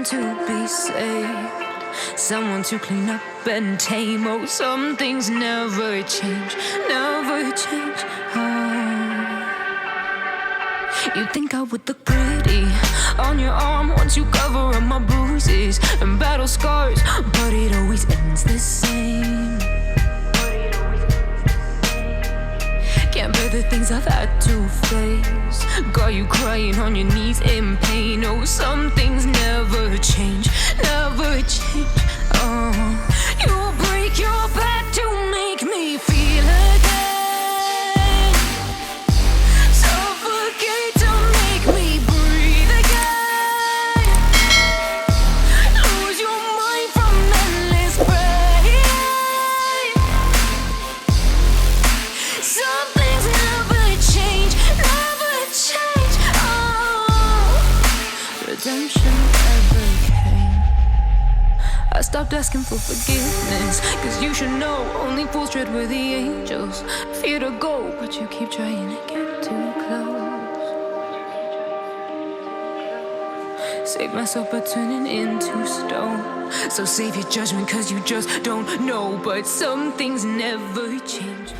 to be saved, someone to clean up and tame. Oh, some things never change, never change. Oh, you think I would look pretty on your arm once you cover up my bruises and battle scars, but it always ends the same. Can't bear the things I've had to face, got you crying on your knees in pain. Oh, some things never change, never change. Oh, you break your back to make me feel again, suffocate to make me breathe again, lose your mind from endless pain. Some things never change, never change. Oh, redemption never came. I stopped asking for forgiveness, cause you should know only fools tread where the angels fear to go, but you keep trying to get too close. Save myself by turning into stone, so save your judgment cause you just don't know. But some things never change.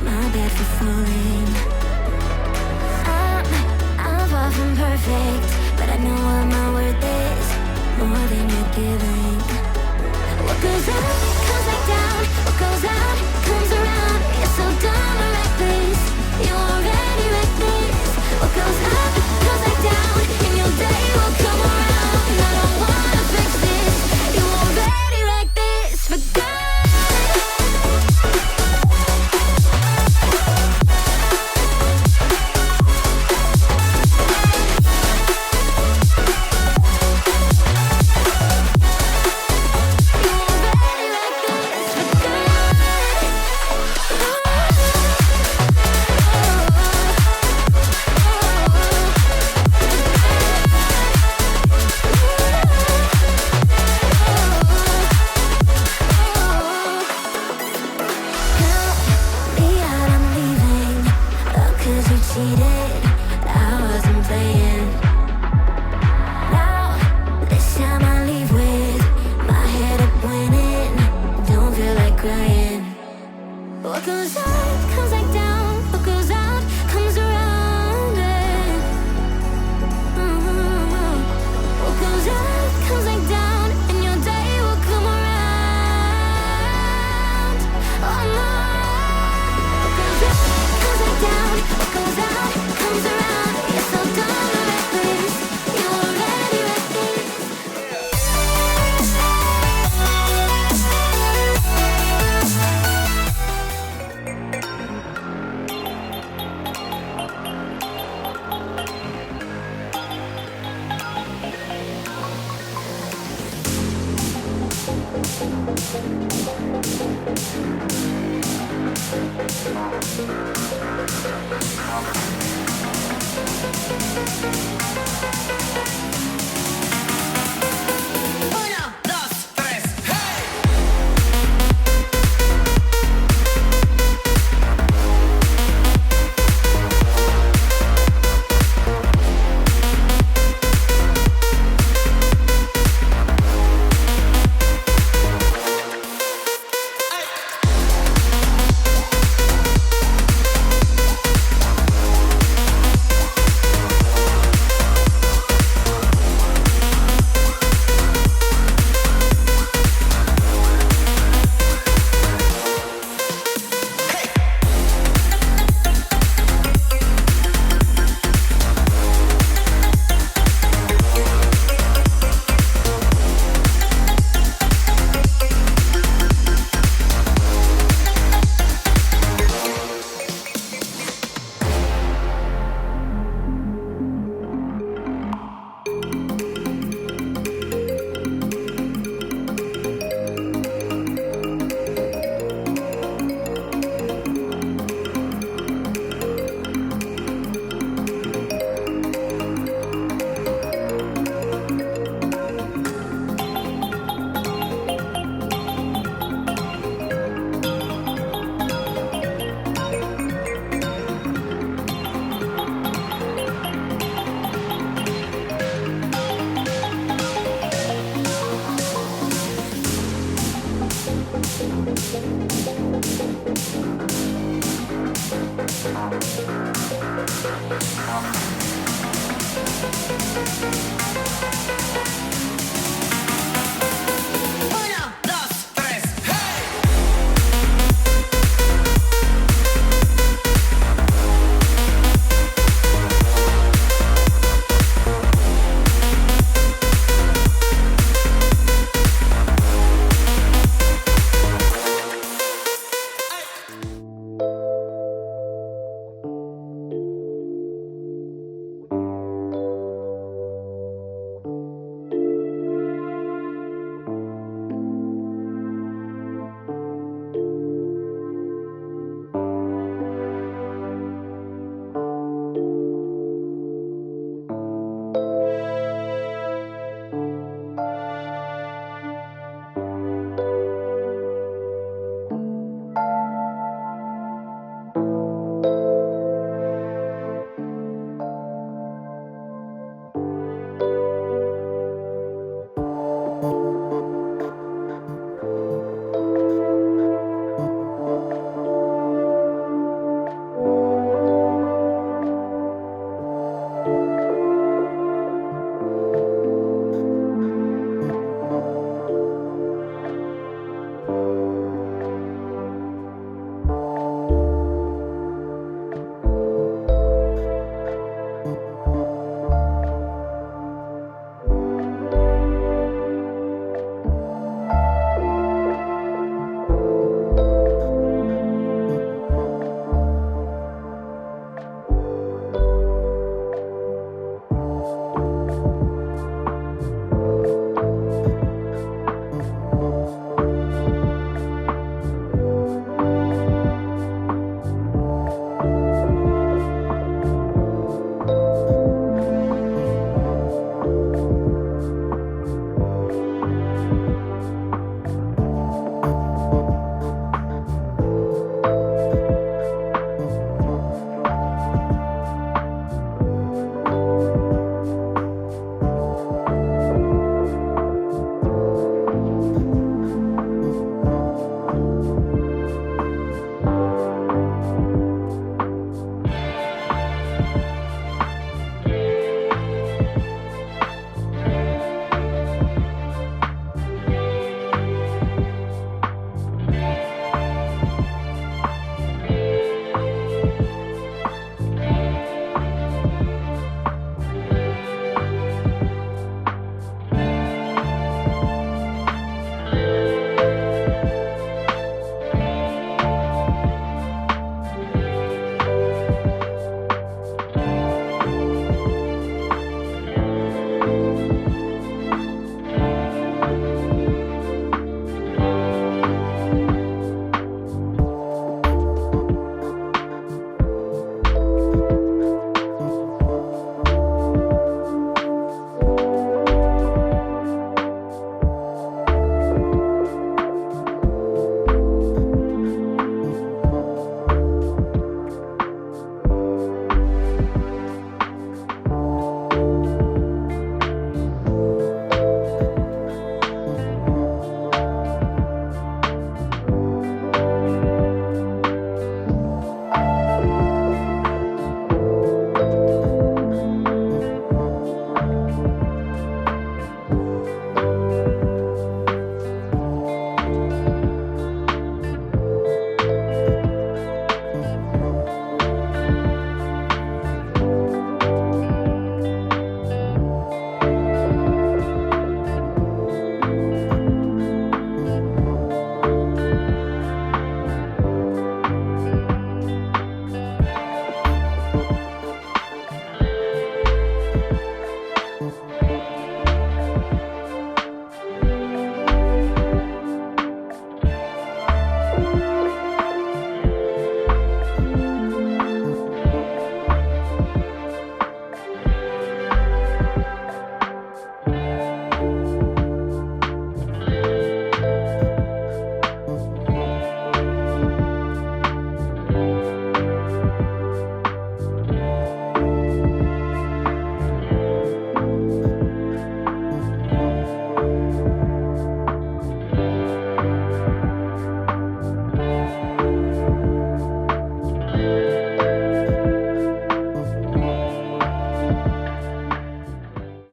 My bad for falling. I'm far from perfect, but I know what my worth is, more than you're giving. What goes up, comes back down. What goes out, comes around. You're so dumb and reckless, you already reckless. What goes up, comes back down, and your day will come around. And I don't wanna fix this, you already like this. Forget.